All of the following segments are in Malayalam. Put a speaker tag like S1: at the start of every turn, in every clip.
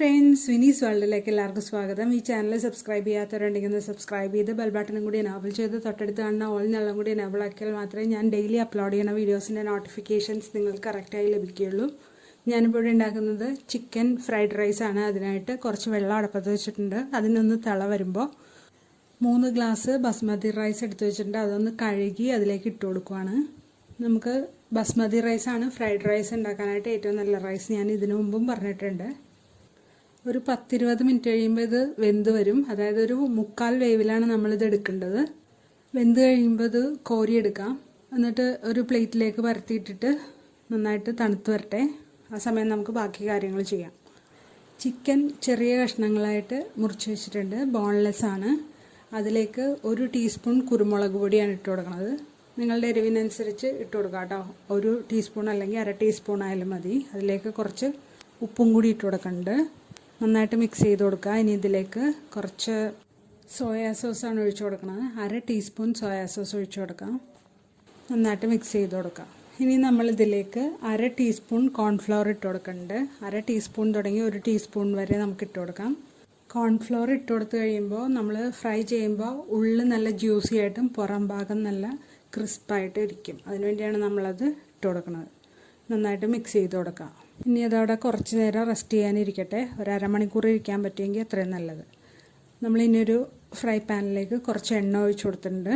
S1: friends, vinizworld like എല്ലാവർക്കും സ്വാഗതം. ഈ ചാനൽ സബ്സ്ക്രൈബ് ചെയ്യാത്തവരുണ്ടെങ്കിൽ സബ്സ്ക്രൈബ് ചെയ്ത് ബെൽ ബട്ടണും കൂടി എനേബിൾ ചെയ്ത് തൊട്ടടുത്ത് കാണുന്ന ഓൾ എന്നെല്ലാം കൂടി എനേബിൾ ആക്കിയാൽ മാത്രമേ ഞാൻ ഡെയിലി അപ്ലോഡ് ചെയ്യുന്ന വീഡിയോസിൻ്റെ നോട്ടിഫിക്കേഷൻസ് നിങ്ങൾക്ക് കറക്റ്റായി ലഭിക്കുകയുള്ളൂ. ഞാനിപ്പോൾ ഇവിടെ ഉണ്ടാക്കുന്നത് ചിക്കൻ ഫ്രൈഡ് റൈസ് ആണ്. അതിനായിട്ട് കുറച്ച് വെള്ളം അടുപ്പത്ത് വെച്ചിട്ടുണ്ട്. അതിനൊന്ന് തിള വരുമ്പോൾ 3 ഗ്ലാസ് ബസ്മതി റൈസ് എടുത്ത് വെച്ചിട്ടുണ്ട്. അതൊന്ന് കഴുകി അതിലേക്ക് ഇട്ട് കൊടുക്കുവാണ്. നമുക്ക് ബസ്മതി റൈസാണ് ഫ്രൈഡ് റൈസ് ഉണ്ടാക്കാനായിട്ട് ഏറ്റവും നല്ല റൈസ്. ഞാൻ ഇതിനു മുമ്പും പറഞ്ഞിട്ടുണ്ട്. ഒരു 10-20 മിനിറ്റ് കഴിയുമ്പോൾ ഇത് വെന്ത് വരും. അതായത് ഒരു 3/4 വേവിലാണ് നമ്മളിത് എടുക്കേണ്ടത്. വെന്ത് കഴിയുമ്പോൾ ഇത് കോരിയെടുക്കാം. എന്നിട്ട് ഒരു പ്ലേറ്റിലേക്ക് പരത്തിയിട്ടിട്ട് നന്നായിട്ട് തണുത്ത് വരട്ടെ. ആ സമയം നമുക്ക് ബാക്കി കാര്യങ്ങൾ ചെയ്യാം. ചിക്കൻ ചെറിയ കഷ്ണങ്ങളായിട്ട് മുറിച്ച് വെച്ചിട്ടുണ്ട്. ബോൺലെസ് ആണ്. അതിലേക്ക് 1 ടീസ്പൂൺ കുരുമുളക് പൊടിയാണ് ഇട്ട് കൊടുക്കുന്നത്. നിങ്ങളുടെ എരിവിനനുസരിച്ച് ഇട്ട് കൊടുക്കാം കേട്ടോ. 1 ടീസ്പൂൺ അല്ലെങ്കിൽ 1/2 ടീസ്പൂൺ ആയാലും മതി. അതിലേക്ക് കുറച്ച് ഉപ്പും കൂടി ഇട്ട് കൊടുക്കുന്നുണ്ട്. നന്നായിട്ട് മിക്സ് ചെയ്ത് കൊടുക്കുക. ഇനി ഇതിലേക്ക് കുറച്ച് സോയാ സോസാണ് ഒഴിച്ചു കൊടുക്കുന്നത്. 1/2 ടീസ്പൂൺ സോയാ സോസ് ഒഴിച്ചു കൊടുക്കാം. നന്നായിട്ട് മിക്സ് ചെയ്ത് കൊടുക്കാം. ഇനി നമ്മളിതിലേക്ക് 1/2 ടീസ്പൂൺ കോൺഫ്ലവർ ഇട്ട് കൊടുക്കുന്നുണ്ട്. 1/2 ടീസ്പൂൺ തുടങ്ങി 1 ടീസ്പൂൺ വരെ നമുക്ക് ഇട്ട് കൊടുക്കാം. കോൺഫ്ലവർ ഇട്ട് കൊടുത്ത് കഴിയുമ്പോൾ നമ്മൾ ഫ്രൈ ചെയ്യുമ്പോൾ ഉള്ളിൽ നല്ല ജ്യൂസി ആയിട്ടും പുറം ഭാഗം നല്ല ക്രിസ്പായിട്ട് ഇരിക്കും. അതിനുവേണ്ടിയാണ് നമ്മളത് ഇട്ട് കൊടുക്കുന്നത്. നന്നായിട്ട് മിക്സ് ചെയ്ത് കൊടുക്കാം. ഇനി അതവിടെ കുറച്ച് നേരം റെസ്റ്റ് ചെയ്യാനിരിക്കട്ടെ. ഒരു അരമണിക്കൂർ ഇരിക്കാൻ പറ്റുമെങ്കിൽ അത്രയും നല്ലത്. നമ്മളിനൊരു ഫ്രൈ പാനിലേക്ക് കുറച്ച് എണ്ണ ഒഴിച്ചു കൊടുത്തിട്ടുണ്ട്.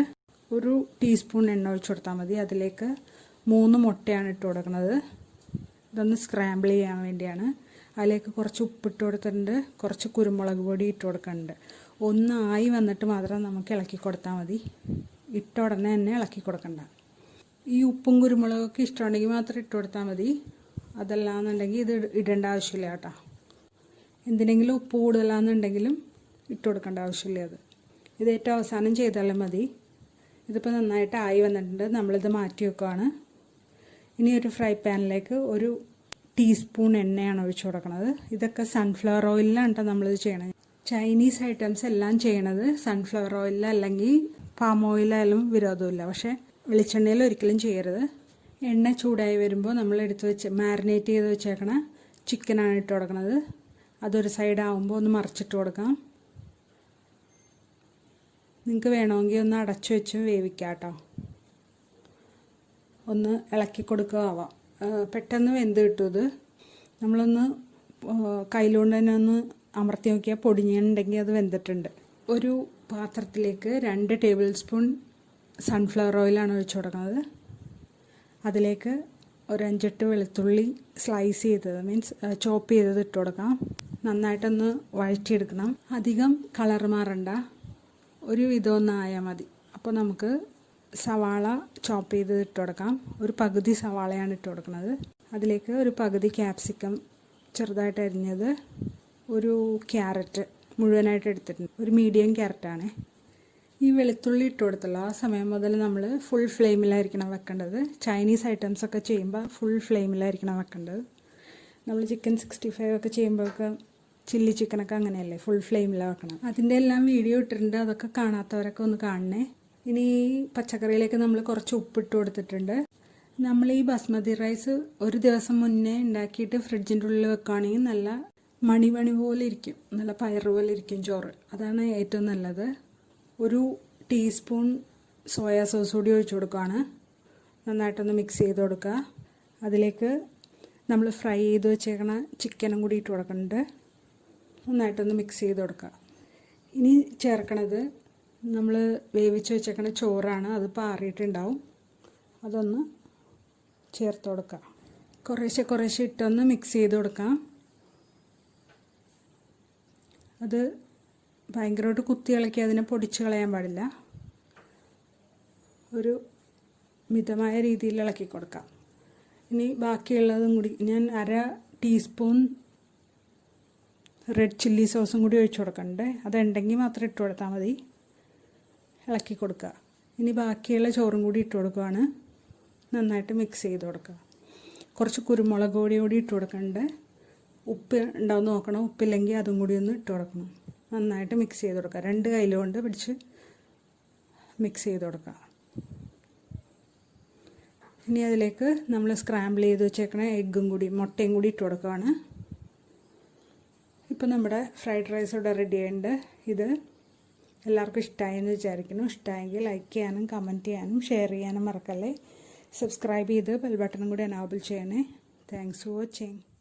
S1: 1 ടീസ്പൂൺ എണ്ണ ഒഴിച്ചു കൊടുത്താൽ മതി. അതിലേക്ക് 3 മുട്ടയാണ് ഇട്ട് കൊടുക്കുന്നത്. ഇതൊന്ന് സ്ക്രാമ്പിൾ ചെയ്യാൻ വേണ്ടിയാണ്. അതിലേക്ക് കുറച്ച് ഉപ്പിട്ട് കൊടുത്തിട്ടുണ്ട്. കുറച്ച് കുരുമുളക് പൊടി ഇട്ട് കൊടുക്കുന്നുണ്ട്. ഒന്നായി വന്നിട്ട് മാത്രം നമുക്ക് ഇളക്കി കൊടുത്താൽ മതി. ഇട്ട ഉടനെ തന്നെ ഇളക്കി കൊടുക്കണ്ട. ഈ ഉപ്പും കുരുമുളകൊക്കെ ഇഷ്ടമുണ്ടെങ്കിൽ മാത്രം ഇട്ട് കൊടുത്താൽ മതി. അതല്ലാന്നുണ്ടെങ്കിൽ ഇത് ഇടേണ്ട ആവശ്യമില്ല കേട്ടോ. എന്തിനെങ്കിലും ഉപ്പ് കൂടുതലാണെന്നുണ്ടെങ്കിലും ഇട്ട് കൊടുക്കേണ്ട ആവശ്യമില്ല. ഇത് ഏറ്റവും അവസാനം ചെയ്താലും മതി. ഇതിപ്പോൾ നന്നായിട്ട് ആയി വന്നിട്ടുണ്ട്. നമ്മളിത് മാറ്റി വെക്കുകയാണ്. ഇനി ഒരു ഫ്രൈ പാനിലേക്ക് 1 ടീസ്പൂൺ എണ്ണയാണ് ഒഴിച്ചു കൊടുക്കുന്നത്. ഇതൊക്കെ സൺഫ്ലവർ ഓയിലാണ് കേട്ടോ നമ്മളിത് ചെയ്യണത്. ചൈനീസ് ഐറ്റംസ് എല്ലാം ചെയ്യണത് സൺഫ്ലവർ ഓയിലിൽ അല്ലെങ്കിൽ പാം ഓയിലായാലും വിരോധമില്ല. പക്ഷേ വെളിച്ചെണ്ണയിൽ ഒരിക്കലും ചെയ്യരുത്. എണ്ണ ചൂടായി വരുമ്പോൾ നമ്മൾ എടുത്ത് വെച്ച് മാരിനേറ്റ് ചെയ്ത് വെച്ചേക്കണ ചിക്കനാണ് ഇട്ട് കൊടുക്കുന്നത്. അതൊരു സൈഡാകുമ്പോൾ ഒന്ന് മറിച്ചിട്ട് കൊടുക്കാം. നിങ്ങൾക്ക് വേണമെങ്കിൽ ഒന്ന് അടച്ചു വെച്ച് വേവിക്കാം കേട്ടോ. ഒന്ന് ഇളക്കി കൊടുക്കുക. പെട്ടെന്ന് വെന്ത് കിട്ടും. ഇത് നമ്മളൊന്ന് കയ്യിലുകൊണ്ട് തന്നെ ഒന്ന് അമർത്തി നോക്കിയാൽ പൊടിഞ്ഞിട്ടുണ്ടെങ്കിൽ അത് വെന്തിട്ടുണ്ട്. ഒരു പാത്രത്തിലേക്ക് 2 ടേബിൾ സ്പൂൺ സൺഫ്ലവർ ഓയിലാണ് ഒഴിച്ചു കൊടുക്കുന്നത്. അതിലേക്ക് ഒരു 5-8 വെളുത്തുള്ളി സ്ലൈസ് ചെയ്തത് മീൻസ് ചോപ്പ് ചെയ്തത് ഇട്ട് കൊടുക്കാം. നന്നായിട്ടൊന്ന് വഴറ്റിയെടുക്കണം. അധികം കളർ മാറണ്ട. ഒരു വിധമൊന്നായാൽ മതി. അപ്പോൾ നമുക്ക് സവാള ചോപ്പ് ചെയ്തത് ഇട്ട് കൊടുക്കാം. ഒരു പകുതി സവാളയാണ് ഇട്ട് കൊടുക്കുന്നത്. അതിലേക്ക് ഒരു പകുതി ക്യാപ്സിക്കം ചെറുതായിട്ട് അരിഞ്ഞത്, ഒരു ക്യാരറ്റ് മുഴുവനായിട്ട് എടുത്തിട്ടുണ്ട്. ഒരു മീഡിയം ക്യാരറ്റാണ്. ഈ വെളുത്തുള്ളി ഇട്ട് കൊടുത്തല്ലോ ആ സമയം മുതൽ നമ്മൾ ഫുൾ ഫ്ലെയിമിലായിരിക്കണം വെക്കേണ്ടത്. ചൈനീസ് ഐറ്റംസൊക്കെ ചെയ്യുമ്പോൾ ഫുൾ ഫ്ലെയിമിലായിരിക്കണം വെക്കേണ്ടത്. നമ്മൾ ചിക്കൻ 65 ഒക്കെ ചെയ്യുമ്പോഴൊക്കെ ചില്ലി ചിക്കനൊക്കെ അങ്ങനെയല്ലേ, ഫുൾ ഫ്ലെയിമിലാണ് വെക്കണം. അതിൻ്റെ എല്ലാം വീഡിയോ ഇട്ടിട്ടുണ്ട്. അതൊക്കെ കാണാത്തവരൊക്കെ ഒന്ന് കാണണേ. ഇനി പച്ചക്കറിയിലേക്ക് നമ്മൾ കുറച്ച് ഉപ്പിട്ട് കൊടുത്തിട്ടുണ്ട്. നമ്മൾ ഈ ബസ്മതി റൈസ് ഒരു ദിവസം മുന്നേ ഉണ്ടാക്കിയിട്ട് ഫ്രിഡ്ജിൻ്റെ ഉള്ളിൽ വെക്കുകയാണെങ്കിൽ നല്ല മണി പോലെ ഇരിക്കും. നല്ല പയറ് പോലെ ഇരിക്കും ചോറ്. അതാണ് ഏറ്റവും നല്ലത്. 1 ടീസ്പൂൺ സോയാ സോസ് കൂടി ഒഴിച്ചു കൊടുക്കുകയാണ്. നന്നായിട്ടൊന്ന് മിക്സ് ചെയ്ത് കൊടുക്കുക. അതിലേക്ക് നമ്മൾ ഫ്രൈ ചെയ്ത് വെച്ചേക്കണ ചിക്കനും കൂടി ഇട്ട് കൊടുക്കുന്നുണ്ട്. നന്നായിട്ടൊന്ന് മിക്സ് ചെയ്ത് കൊടുക്കുക. ഇനി ചേർക്കണത് നമ്മൾ വേവിച്ച് വെച്ചേക്കണ ചോറാണ്. അത് പാറിയിട്ടുണ്ടാവും. അതൊന്ന് ചേർത്ത് കൊടുക്കുക. കുറേശ്ശെ ഇട്ടൊന്ന് മിക്സ് ചെയ്ത് കൊടുക്കാം. അത് ഭയങ്കരമായിട്ട് കുത്തി ഇളക്കി അതിനെ പൊടിച്ച് കളയാൻ പാടില്ല. ഒരു മിതമായ രീതിയിൽ ഇളക്കി കൊടുക്കാം. ഇനി ബാക്കിയുള്ളതും കൂടി ഞാൻ 1/2 ടീസ്പൂൺ റെഡ് ചില്ലി സോസും കൂടി ഒഴിച്ചു കൊടുക്കണ്ടേ. അതുണ്ടെങ്കിൽ മാത്രം ഇട്ട് കൊടുത്താൽ മതി. ഇളക്കി കൊടുക്കുക. ഇനി ബാക്കിയുള്ള ചോറും കൂടി ഇട്ട് കൊടുക്കുകയാണ്. നന്നായിട്ട് മിക്സ് ചെയ്ത് കൊടുക്കുക. കുറച്ച് കുരുമുളക് പൊടി കൂടി ഇട്ട് കൊടുക്കണ്ടേ. ഉപ്പ് ഉണ്ടാവും നോക്കണം. ഉപ്പില്ലെങ്കിൽ അതും കൂടി ഒന്ന് ഇട്ട് കൊടുക്കണം. നന്നായിട്ട് മിക്സ് ചെയ്ത് കൊടുക്കുക. 2 കൈയിലുകൊണ്ട് പിടിച്ച് മിക്സ് ചെയ്ത് കൊടുക്കുക. ഇനി അതിലേക്ക് നമ്മൾ സ്ക്രാമ്പിൾ ചെയ്ത് വെച്ചേക്കണ എഗ്ഗും കൂടി മുട്ടയും കൂടി ഇട്ട് കൊടുക്കുകയാണ്. ഇപ്പോൾ നമ്മുടെ ഫ്രൈഡ് റൈസ് ഇവിടെ റെഡി ആയിട്ടുണ്ട്. ഇത് എല്ലാവർക്കും ഇഷ്ടമായെന്ന് വിചാരിക്കുന്നു. ഇഷ്ടമായെങ്കിൽ ലൈക്ക് ചെയ്യാനും കമൻറ്റ് ചെയ്യാനും ഷെയർ ചെയ്യാനും മറക്കല്ലേ. സബ്സ്ക്രൈബ് ചെയ്ത് ബെൽ ബട്ടണും കൂടി എനാബിൾ ചെയ്യണേ. Thanks for watching.